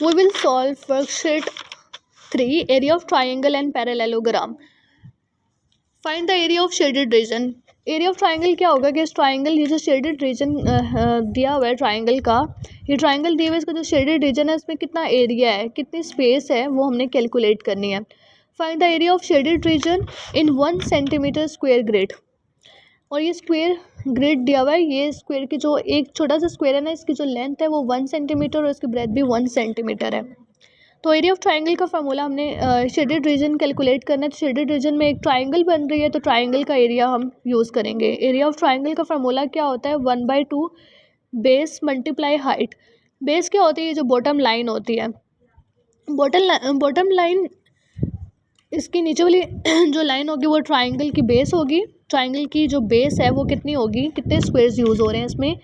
We will solve worksheet 3, area of triangle and parallelogram. Find the area of shaded region. Area of triangle क्या होगा कि इस triangle, ये जो shaded region दिया हुआ है ट्राइंगल का, ये ट्राइंगल दिया हुआ है, इसका जो शेडेड रीजन है इसमें कितना एरिया है, कितनी स्पेस है, वो हमने कैलकुलेट करनी है. Find the area of shaded region in 1 centimetre square grid. और ये स्क्वायर ग्रिड दिया हुआ है, ये स्क्वायर की जो एक छोटा सा स्क्वायर है ना, इसकी जो लेंथ है वो 1 सेंटीमीटर और इसकी ब्रेथ भी 1 सेंटीमीटर है. तो एरिया ऑफ ट्राइंगल का फार्मूला हमने शेडेड रीजन कैलकुलेट करना है. तो शेडेड रीजन में एक ट्राइंगल बन रही है, तो ट्राइंगल का एरिया हम यूज़ करेंगे. एरिया ऑफ ट्राइंगल का फार्मूला क्या होता है, 1/2 बेस मल्टीप्लाई हाइट. बेस क्या होती है, ये जो बॉटम लाइन होती है, बॉटम लाइन, इसकी नीचे वाली जो लाइन होगी वो ट्राइंगल की बेस होगी. ट्राइंगल की जो बेस है वो कितनी होगी, कितने स्क्वायर्स यूज़ हो रहे हैं इसमें,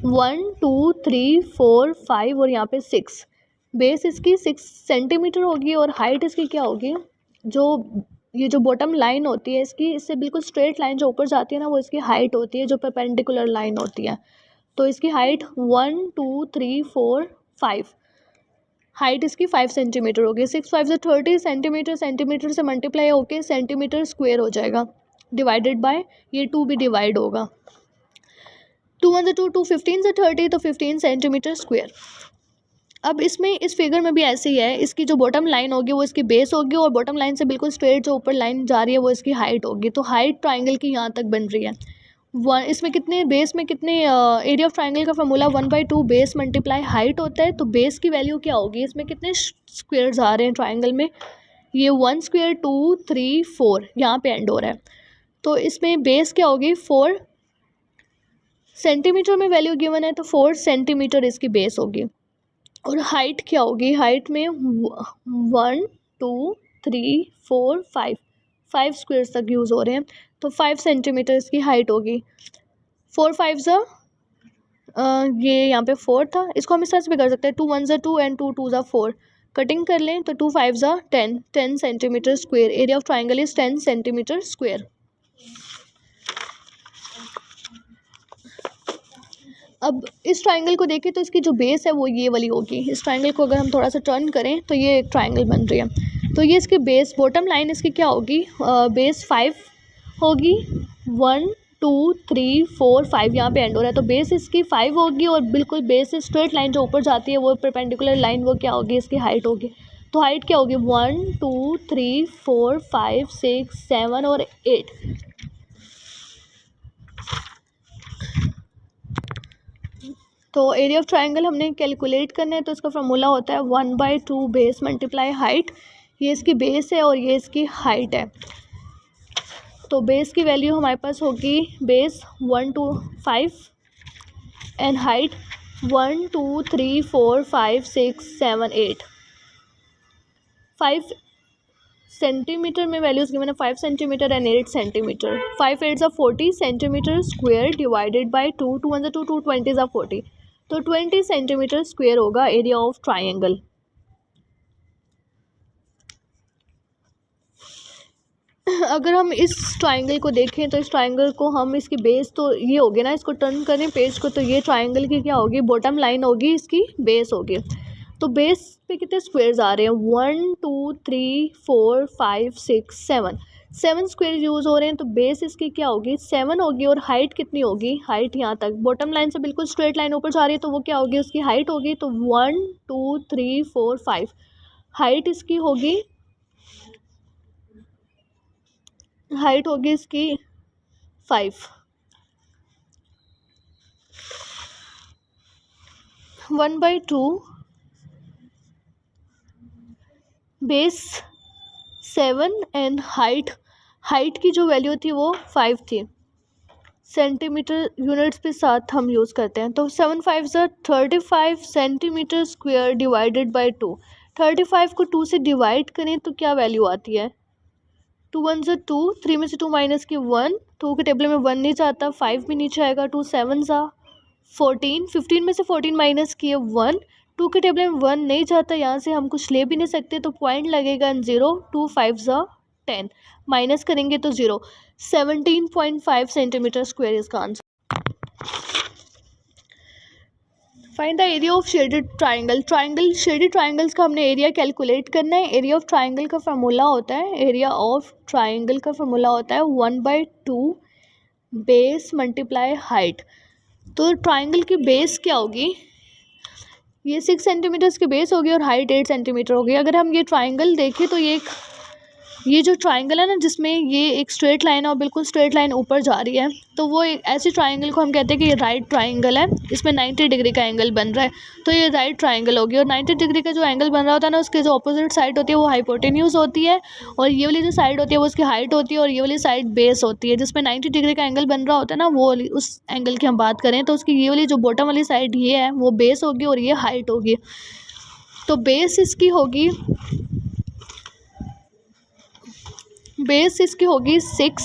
1 2 3 4 5 और यहाँ पे 6. बेस इसकी 6 सेंटीमीटर होगी और हाइट इसकी क्या होगी, जो ये जो बॉटम लाइन होती है इसकी, इससे बिल्कुल स्ट्रेट लाइन जो ऊपर जाती है ना, वो इसकी हाइट होती है, जो परपेंडिकुलर लाइन होती है. तो इसकी हाइट 1 2 3 4 5, हाइट इसकी 5 सेंटीमीटर होगी. 6 5 से 30 सेंटीमीटर, सेंटीमीटर से मल्टीप्लाई होके सेंटीमीटर स्क्वायर हो जाएगा, डिवाइडेड बाय ये 2 भी डिवाइड होगा. 2 1 से 2 2 15 से 30, तो 15 सेंटीमीटर स्क्वायर. अब इसमें इस फिगर में भी ऐसे ही है, इसकी जो बॉटम लाइन होगी वो इसकी बेस होगी और बॉटम लाइन से बिल्कुल स्ट्रेट जो ऊपर लाइन जा रही है वो इसकी हाइट होगी. तो हाइट ट्राइंगल की यहाँ तक बन रही है. इसमें कितने बेस में कितने, एरिया ऑफ ट्राइंगल का फार्मूला 1/2 बेस मल्टीप्लाई हाइट होता है. तो बेस की वैल्यू क्या होगी, इसमें कितने स्क्वेयर्स आ रहे हैं ट्राइंगल में, ये 1 स्क्वेयर 2 3 4 यहाँ पे एंड हो रहा है. तो इसमें बेस क्या होगी, 4 सेंटीमीटर में वैल्यू गिवन है, तो 4 सेंटीमीटर इसकी बेस होगी. और हाइट क्या होगी, हाइट में 1 2 3 4 5 स्क्वेयर्स तक यूज़ हो रहे हैं, तो 5 सेंटीमीटर इसकी हाइट होगी. 4 5 ज़ा ये यहाँ पे 4 था, इसको हम इस तरह से भी कर सकते हैं, 2 1 ज़ा 2 एंड 2 2 ज़ा 4, कटिंग कर लें तो 2 5 ज़ा 10 centimetre square. Area of triangle is 10 centimetre square. अब इस ट्राइंगल को देखें तो इसकी जो बेस है वो ये वाली होगी. इस ट्राइंगल को अगर हम थोड़ा सा टर्न करें तो ये एक ट्राइंगल बन रही है. तो ये इसकी बेस, बॉटम लाइन इसकी क्या होगी, बेस 5 होगी, 1 2 3 4 5 यहाँ पे एंड हो रहा है, तो बेस इसकी 5 होगी और बिल्कुल बेस से स्ट्रेट लाइन जो ऊपर जाती है वो परपेंडिकुलर लाइन, वो क्या होगी, इसकी हाइट होगी. तो हाइट क्या होगी, 1 2 3 4 5 6 7 और 8. तो एरिया ऑफ ट्राइंगल हमने कैलकुलेट करना है, तो इसका फार्मूला होता है 1/2 बेस मल्टीप्लाई हाइट. ये इसकी बेस है और ये इसकी हाइट है. तो बेस की वैल्यू हमारे पास होगी, बेस 1 2 5 एंड हाइट 1 2 3 4 5 6 7 8. 5 सेंटीमीटर में वैल्यूज़ गिवन है, 5 सेंटीमीटर एंड 8 सेंटीमीटर. 5 8 ज़ा 40 सेंटीमीटर स्क्वायर डिवाइडेड बाई 2 2 1 ज़ा 2 2 20 ज़ा 40, तो 20 सेंटीमीटर स्क्वायर होगा एरिया ऑफ ट्राइंगल. अगर हम इस ट्राइंगल को देखें तो इस ट्राइंगल को हम, इसकी बेस तो ये होगी ना, इसको टर्न करें पेज को, तो ये ट्राइंगल की क्या होगी, बॉटम लाइन होगी, इसकी बेस होगी. तो बेस पे कितने स्क्वेयर्स आ रहे हैं, 1 2 3 4 5 6 7 स्क्वेयर यूज़ हो रहे हैं. तो बेस इसकी क्या होगी, 7 होगी. और हाइट कितनी होगी, हाइट यहाँ तक बॉटम लाइन से बिल्कुल स्ट्रेट लाइन ऊपर जा रही है, तो वो क्या होगी, उसकी हाइट होगी. तो 1 2 3 4 5 हाइट इसकी होगी, हाइट होगी इसकी 5. 1/2 बेस 7 एंड हाइट की जो वैल्यू थी वो 5 थी. सेंटीमीटर यूनिट्स के साथ हम यूज़ करते हैं, तो 7 5 ज़ा 35 सेंटीमीटर स्क्वायर डिवाइडेड बाई 2. 35 को 2 से डिवाइड करें तो क्या वैल्यू आती है, 2 1 ज़ा 2, 3 में से 2 माइनस की 1, 2 के टेबल में 1 नहीं जाता, 5 भी नीचे आएगा. 2 7 ज़ा 14, 15 में से 14 माइनस किए 1, 2 के टेबल में 1 नहीं जाता, यहाँ से हम कुछ ले भी नहीं सकते, तो पॉइंट लगेगा 0. 2 5 ज़ा 10, माइनस करेंगे तो 0. 17.5 सेंटीमीटर स्क्वायर इसका answer. Find the area of shaded triangle shaded triangles का हमने एरिया कैलकुलेट करना है। एरिया ऑफ ट्राइंगल का फार्मूला होता है, एरिया ऑफ ट्राइंगल का फार्मूला होता है 1/2 बेस मल्टीप्लाई हाइट। तो ट्राइंगल की बेस क्या होगी, ये 6 सेंटीमीटर्स की बेस होगी और हाइट 8 सेंटीमीटर होगी। अगर हम ये ट्राइंगल देखें तो ये जो ट्राइंगल है ना, जिसमें ये एक स्ट्रेट लाइन है और बिल्कुल स्ट्रेट लाइन ऊपर जा रही है, तो वो एक ऐसी ट्राइंगल को हम कहते हैं कि ये राइट ट्राइंगल है, इसमें 90 डिग्री का एंगल बन रहा है, तो ये राइट ट्राइंगल होगी। और 90 डिग्री का जो एंगल बन रहा होता है ना, उसके जो अपोजिट साइड होती है वो हाइपोटेन्यूज होती है, और ये वाली जो साइड होती है वो उसकी हाइट होती है, और ये वाली साइड बेस होती है। जिसमें 90 डिग्री का एंगल बन रहा होता है ना, वो उस एंगल की हम बात करें तो उसकी ये वाली जो बॉटम वाली साइड ये है वो बेस होगी और ये हाइट होगी। तो बेस इसकी होगी 6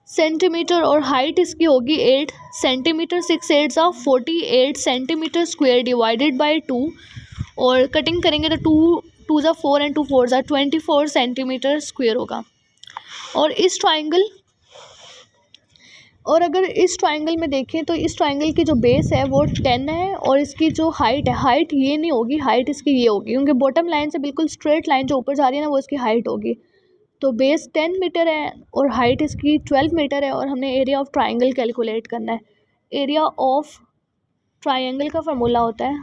सेंटीमीटर और हाइट इसकी होगी 8 centimetre. 6 8 48 centimetre square divided by 2, और कटिंग करेंगे तो 2 2 4 एंड 2 4 24 सेंटीमीटर स्क्वायर होगा। और अगर इस ट्राइंगल में देखें तो इस ट्राइंगल की जो बेस है वो 10 है, और इसकी जो हाइट है, हाइट ये नहीं होगी, हाइट इसकी ये होगी, क्योंकि बॉटम लाइन से बिल्कुल स्ट्रेट लाइन जो ऊपर जा रही है ना, वो इसकी हाइट होगी। तो बेस 10 मीटर है और हाइट इसकी 12 मीटर है, और हमने एरिया ऑफ ट्राइंगल कैलकुलेट करना है। एरिया ऑफ ट्राइंगल का फार्मूला होता है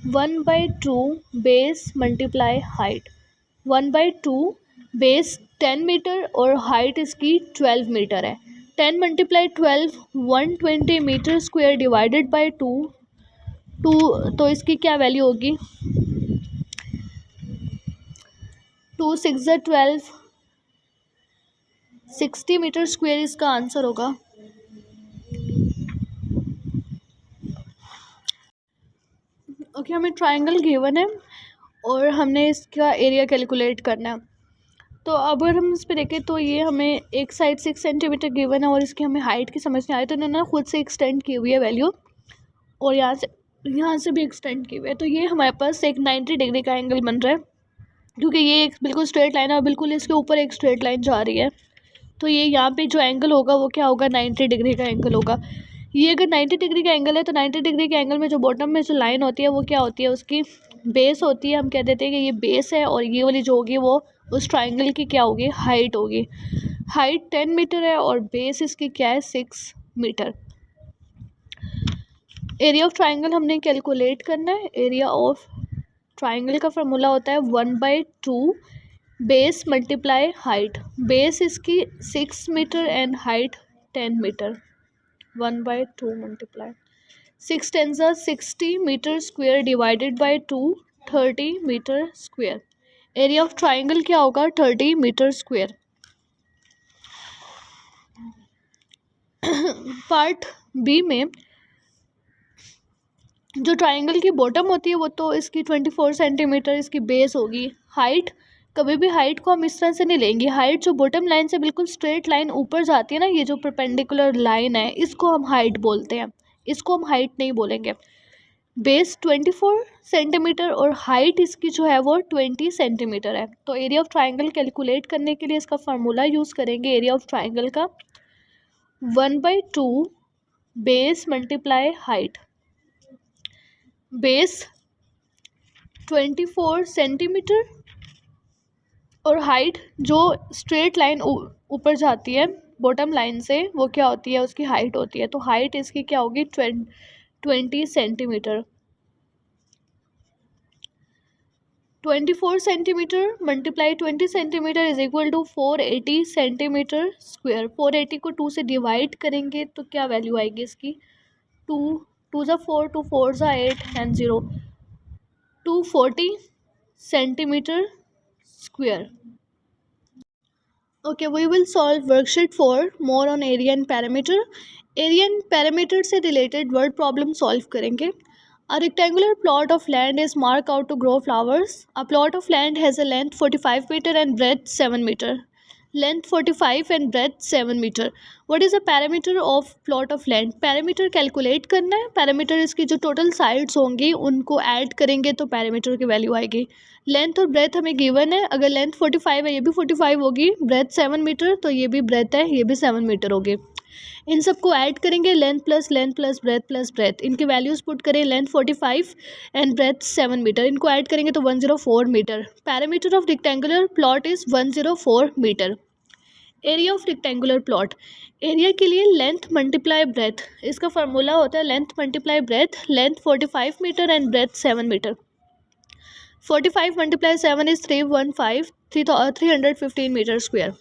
1/2 base multiply height. 1/2 base 10 metre और हाइट इसकी 12 मीटर है। 10 × 12 120 मीटर स्क्वायर डिवाइडेड बाय 2, तो इसकी क्या वैल्यू होगी, 2 6 12 60 मीटर स्क्वायर इसका आंसर होगा। ओके, हमें ट्राइंगल गिवन है और हमने इसका एरिया कैलकुलेट करना है। तो अब अगर हम इस पर देखें तो ये हमें एक साइड 6 सेंटीमीटर गिवन है और इसकी हमें हाइट की समझ नहीं आई, तो इन्होंने खुद से एक्सटेंड की हुई है वैल्यू, और यहाँ से भी एक्सटेंड की हुई है। तो ये हमारे पास एक 90 डिग्री का एंगल बन रहा है, क्योंकि ये एक बिल्कुल स्ट्रेट लाइन है और बिल्कुल इसके ऊपर एक स्ट्रेट लाइन जा रही है। तो ये यहाँ पे जो एंगल होगा वो क्या होगा, 90 डिग्री का एंगल होगा। ये अगर 90 डिग्री का एंगल है तो 90 डिग्री के एंगल में जो बॉटम में जो लाइन होती है वो क्या होती है, उसकी बेस होती है। हम कह देते हैं कि ये बेस है, और ये वाली जो होगी वो उस ट्राइंगल की क्या होगी, हाइट होगी। हाइट 10 मीटर है और बेस इसकी क्या है, 6 मीटर। एरिया ऑफ ट्राइंगल हमने कैलकुलेट करना है। एरिया ऑफ ट्राइंगल का फार्मूला होता है 1/2 बेस मल्टीप्लाई हाइट। बेस इसकी 6 metre and height 10 metre. 1/2 multiply 6 10 60 metre square divided by 2 30 metre square. Area of triangle क्या होगा, 30 मीटर स्क्वायर। पार्ट बी में जो ट्राइंगल की बॉटम होती है वो तो इसकी 24 सेंटीमीटर इसकी बेस होगी। हाइट, कभी भी हाइट को हम इस तरह से नहीं लेंगे। हाइट जो बॉटम लाइन से बिल्कुल स्ट्रेट लाइन ऊपर जाती है ना, ये जो परपेंडिकुलर लाइन है, इसको हम हाइट बोलते हैं, इसको हम हाइट नहीं बोलेंगे। बेस 24 सेंटीमीटर और हाइट इसकी जो है वो 20 सेंटीमीटर है। तो एरिया ऑफ ट्राइंगल कैलकुलेट करने के लिए इसका फार्मूला यूज़ करेंगे एरिया ऑफ ट्राइंगल का 1/2 base multiply height. Base 24 centimetre और हाइट जो स्ट्रेट लाइन ऊपर जाती है बॉटम लाइन से, वो क्या होती है, उसकी हाइट होती है। तो हाइट इसकी क्या होगी, 20 centimetre. 24 centimetre multiply 20 centimetre is equal to 480 centimetre square. 480 को 2 से डिवाइड करेंगे तो क्या वैल्यू आएगी इसकी, 2 2 4 2 4 8 and 0 240 centimetre square. Okay, we will solve worksheet 4 more on area and perimeter. Area and perimeter से related word problem solve करेंगे। A rectangular plot of land is marked out to grow flowers. A plot of land has a length 45 meter and breadth 7 meter. Length 45 and breadth 7 meter. What is the perimeter of plot of land? Perimeter calculate करना है। Perimeter इसकी जो total sides होंगी उनको add करेंगे तो perimeter की value आएगी। लेंथ और ब्रेथ हमें गिवन है, अगर लेंथ 45 है ये भी 45 होगी, ब्रेथ 7 मीटर तो ये भी ब्रेथ है, ये भी 7 मीटर होगी। इन सबको ऐड करेंगे, लेंथ प्लस ब्रेथ, इनके वैल्यूज़ पुट करें, लेंथ 45 एंड ब्रेथ 7 मीटर, इनको ऐड करेंगे तो 104 metre. Perimeter of rectangular plot is 104 metre. Area of rectangular plot, area के लिए लेंथ मल्टीप्लाई ब्रेथ, इसका फार्मूला होता है length multiply breadth, length 45 metre and breadth 7 metre. 45 multiply 7 is 315 metre square.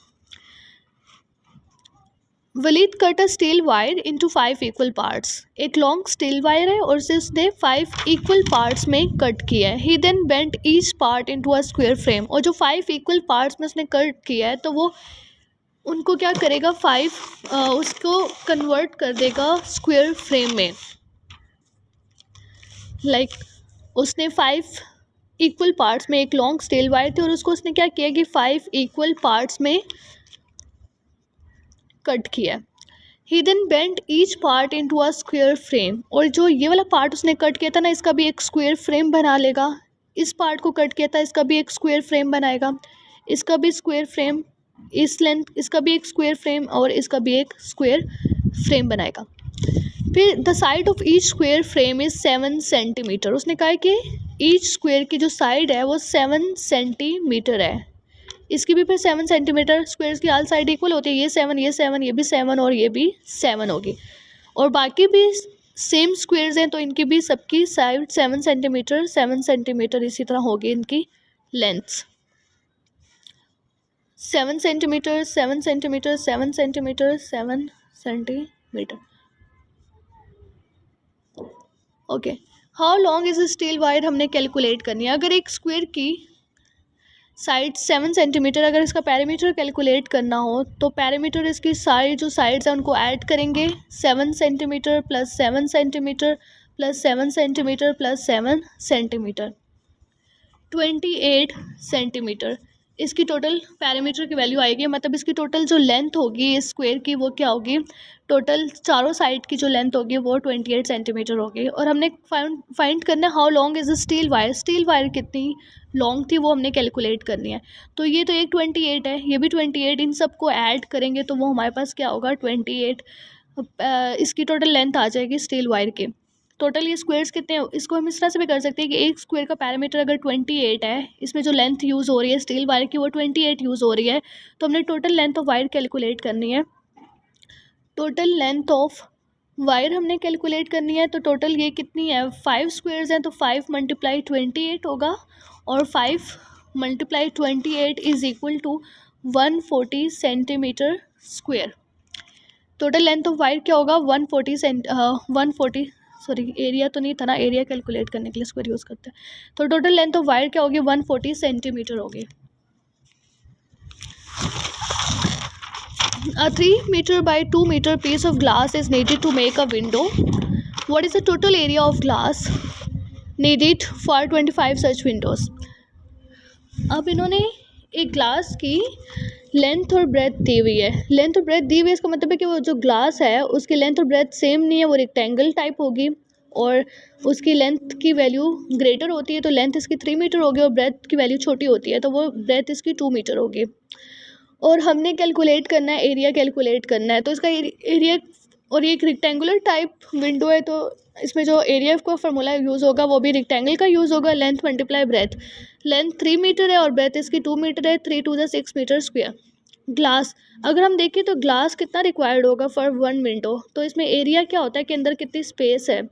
Waleed cut a steel wire into 5 equal parts, एक long steel wire है और उसे उसने 5 इक्वल पार्ट्स में कट किया है। He then bent each part into a square frame, और जो 5 इक्वल पार्ट्स में उसने कट किया है तो वो उनको क्या करेगा, 5 उसको कन्वर्ट कर देगा स्क्वायर फ्रेम में। लाइक उसने 5 इक्वल पार्ट्स में एक लॉन्ग स्टील वायर थी और उसको उसने क्या किया कि 5 इक्वल पार्ट्स में कट किया। He then bent each part into a square frame, और जो ये वाला पार्ट उसने कट किया था ना, इसका भी एक स्क्वायर फ्रेम बना लेगा। इस पार्ट को कट किया था, इसका भी एक स्क्वायर फ्रेम बनाएगा, इसका भी स्क्वायर फ्रेम, इस लेंथ इसका भी एक स्क्वायर फ्रेम और इसका भी एक स्क्वायर फ्रेम बनाएगा। फिर the side of each square frame is 7 centimetre, उसने कहा कि ईच स्क्वायर की जो साइड है वो 7 सेंटीमीटर है। इसकी भी फिर 7 सेंटीमीटर, स्क्वायर्स की आल साइड इक्वल होती है, ये 7 ये 7 ये भी 7 और ये भी 7 होगी, और बाकी भी सेम स्क्वायर्स हैं तो इनकी भी सबकी साइड 7 सेंटीमीटर इसी तरह होगी इनकी lengths. 7 centimetre 7 centimetre 7 centimetre 7 centimetre. Okay, how long is steel wire हमने कैलकुलेट करनी है। अगर एक स्क्वायर की साइड 7 सेंटीमीटर, अगर इसका पैरामीटर कैलकुलेट करना हो तो पैरामीटर इसकी साइड जो साइड्स हैं उनको ऐड करेंगे, 7 centimetre plus 7 centimetre plus 7 centimetre plus 7 centimetre, 28 centimetre इसकी टोटल पैरामीटर की वैल्यू आएगी। मतलब इसकी टोटल जो लेंथ होगी इस स्क्वायर की वो क्या होगी, टोटल चारों साइड की जो लेंथ होगी वो 28 सेंटीमीटर होगी। और हमने फाइंड करना है how long is a steel wire, steel wire कितनी लॉन्ग थी वो हमने कैलकुलेट करनी है। तो ये तो एक 28 है, ये भी 28, इन सबको ऐड करेंगे तो वो हमारे पास क्या होगा 28, इसकी टोटल लेंथ आ जाएगी स्टील वायर की। टोटल ये स्क्वायर्स कितने हैं, इसको हम इस तरह से भी कर सकते हैं कि एक स्क्वायर का पैरामीटर अगर 28 है, इसमें जो लेंथ यूज़ हो रही है स्टील वायर की वो 28 यूज़ हो रही है, तो हमने total length of wire calculate करनी है। टोटल लेंथ ऑफ वायर हमने कैलकुलेट करनी है, तो टोटल ये कितनी है, 5 स्क्वायर्स हैं तो 5 मल्टीप्लाई 28 होगा, और 5 multiply 28 is equal to 140 centimetre square. Total length of wire क्या होगा 140 सॉरी एरिया तो नहीं था ना, एरिया कैलकुलेट करने के लिए स्क्वायर यूज़ करते हैं। तो टोटल लेंथ ऑफ वायर क्या होगी 140 सेंटीमीटर होगी। A 3 meter by 2 meter piece of glass is needed to make a window. What is the total area of glass needed for 25 such windows? अब इन्होंने एक glass की लेंथ और breath दी हुई है, लेंथ और ब्रेथ दी हुई है, इसका मतलब है कि वो जो ग्लास है उसकी लेंथ और ब्रेथ सेम नहीं है, वो रेक्टेंगल टाइप होगी और उसकी लेंथ की वैल्यू ग्रेटर होती है तो लेंथ इसकी 3 मीटर होगी, और ब्रेथ की वैल्यू छोटी होती है तो वो ब्रेथ इसकी 2 मीटर होगी। और हमने कैलकुलेट करना है, एरिया कैलकुलेट करना है, तो इसका एरिया, और ये एक रेक्टेंगुलर टाइप विंडो है तो इसमें जो एरिया का फार्मूला यूज़ होगा वो भी रेक्टेंगल का यूज़ होगा, length multiply breadth. Length 3 metre है और ब्रेथ इसकी 2 मीटर है, 3 2 6 मीटर स्क्वायर। ग्लास, अगर हम देखें तो ग्लास कितना रिक्वायर्ड होगा फॉर 1 विंडो, तो इसमें एरिया क्या होता है कि अंदर कितनी स्पेस है,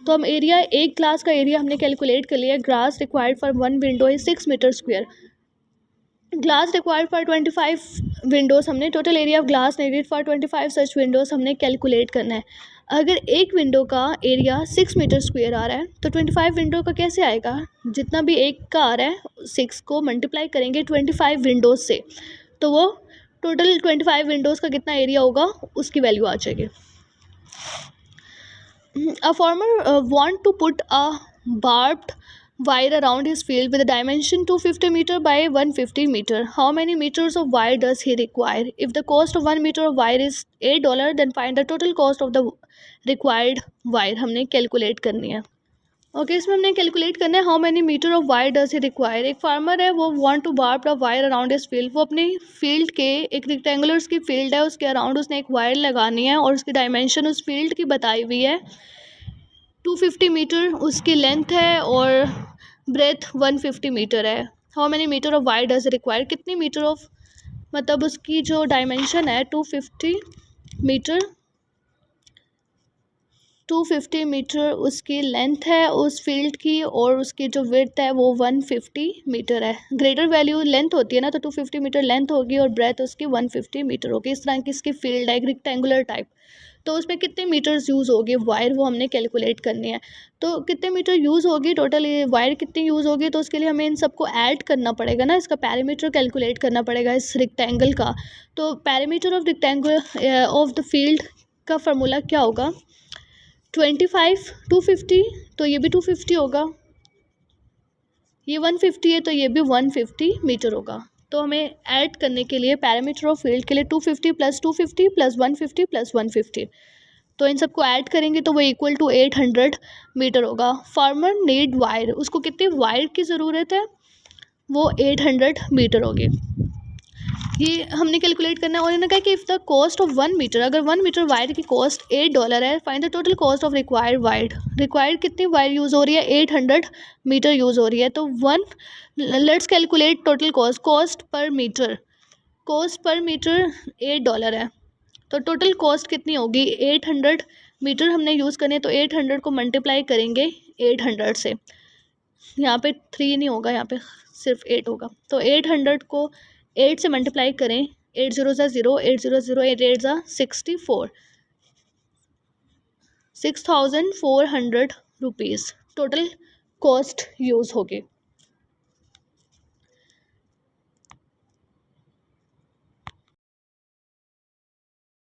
तो हम एरिया, एक ग्लास का एरिया हमने कैलकुलेट कर लिया, glass required for 1 window is 6 metre square. Glass required for 25 windows, हमने total area of glass needed for 25 such windows हमने कैलकुलेट करना है। अगर एक विंडो का एरिया 6 मीटर स्क्वायर आ रहा है तो 25 विंडो का कैसे आएगा, जितना भी एक का आ रहा है 6 को मल्टीप्लाई करेंगे 25 विंडोज़ से तो वो टोटल 25 विंडोज़ का कितना एरिया होगा उसकी वैल्यू आ जाएगी। A farmer want to put a barbed wire around his field with a dimension 250 meter by 150 meter. How many meters of wire does he require? If the cost of 1 meter of wire is $8, then find the total cost of the required wire. हमने calculate करनी है। Okay, इसमें हमने calculate करना है how many metre of wire does he require. एक farmer है, वो want to barb a wire around his field. वो अपनी फील्ड के, एक रेक्टेंगुलर उसकी फील्ड है, उसके अराउंड उसने एक वायर लगानी है और उसकी डायमेंशन उस फील्ड की बताई हुई है 250 मीटर उसकी लेंथ है और ब्रेथ 150 मीटर है। How many metre of wire does require, कितनी मीटर ऑफ, मतलब उसकी जो डायमेंशन है 250 मीटर, 250 मीटर उसकी लेंथ है उस फील्ड की और उसकी जो विड्थ है वो 150 मीटर है। ग्रेटर वैल्यू लेंथ होती है ना, तो 250 मीटर लेंथ होगी और ब्रेथ उसकी 150 मीटर होगी। इस तरह की इसकी फील्ड है, एक रेक्टेंगुलर टाइप। तो उसमें कितने मीटर्स यूज़ होगी वायर, वो हमने कैलकुलेट करनी है। तो कितने मीटर यूज़ होगी टोटल, ये वायर कितनी यूज़ होगी, तो उसके लिए हमें इन सबको ऐड करना पड़ेगा ना, इसका पैरामीटर कैलकुलेट करना पड़ेगा इस रेक्टेंगल का। तो parameter of rectangle of the field का फार्मूला क्या होगा, 25 250, तो ये भी 250 होगा, ये 150 है तो ये भी 150 मीटर होगा। तो हमें ऐड करने के लिए पैरामीटर ऑफ फील्ड के लिए 250 प्लस 250 प्लस 150 प्लस 150, तो इन सबको ऐड करेंगे तो वो इक्वल टू 800 मीटर होगा। फार्मर नीड वायर, उसको कितनी वायर की ज़रूरत है, वो 800 मीटर होगी। ये हमने कैलकुलेट करना है। और इन्होंने कहा कि if the cost of 1 metre, अगर 1 मीटर वायर की कॉस्ट $8 है, find the total cost of required wire. Required कितनी वायर यूज़ हो रही है, 800 मीटर यूज़ हो रही है। तो let's calculate total cost per metre. Cost per metre $8 है, तो टोटल कॉस्ट कितनी होगी, 800 मीटर हमने यूज़ करने, तो 800 को मल्टीप्लाई करेंगे 800 से, यहाँ पे 3 नहीं होगा, यहाँ पे सिर्फ 8 होगा। तो 800 को 8 से मल्टीप्लाई करें, 8 0 0, 8 0 0, 8 8 64, 6400 रुपीज़ टोटल कॉस्ट यूज़ होगी।